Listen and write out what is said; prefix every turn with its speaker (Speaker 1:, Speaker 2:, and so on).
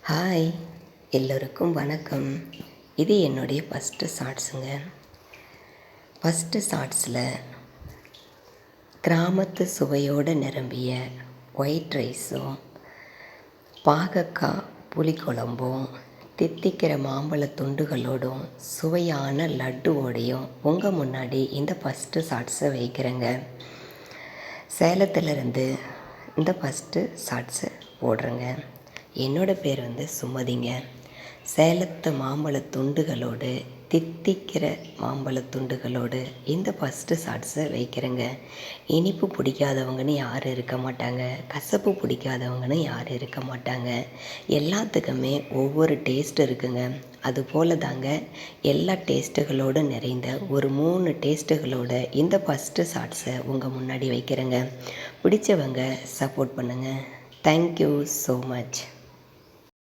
Speaker 1: Hi, எல்லோருக்கும் வணக்கம். இது என்னுடைய ஃபஸ்ட்டு ஷார்ட்ஸுங்க. ஃபஸ்ட்டு ஷார்ட்ஸில் கிராமத்து சுவையோடு நிரம்பிய ஒயிட் ரைஸும் பாகக்காய் புளிக்குழம்பும் தித்திக்கிற மாம்பழ துண்டுகளோடும் சுவையான லட்டுவோடையும் உங்கள் முன்னாடி இந்த ஃபஸ்ட்டு ஷார்ட்ஸை வைக்கிறேங்க. சேலத்திலிருந்து இந்த ஃபஸ்ட்டு ஷார்ட்ஸை போடுறேங்க. என்னோடய பேர் சுமதிங்க. சேலத்து மாம்பழ துண்டுகளோடு தித்திக்கிற மாம்பழ துண்டுகளோடு இந்த ஃபஸ்ட்டு ஷார்ட்ஸை வைக்கிறேங்க. இனிப்பு பிடிக்காதவங்கன்னு யாரும் இருக்க மாட்டாங்க, கசப்பு பிடிக்காதவங்கன்னு யாரும் இருக்க மாட்டாங்க. எல்லாத்துக்குமே ஒவ்வொரு டேஸ்ட் இருக்குங்க. அதுபோல் தாங்க எல்லா டேஸ்ட்டுகளோடு நிறைந்த ஒரு 3 டேஸ்ட்டுகளோட இந்த ஃபஸ்ட்டு ஷார்ட்ஸை உங்கள் முன்னாடி வைக்கிறேங்க. பிடிச்சவங்க சப்போர்ட் பண்ணுங்கள். Thank you so much.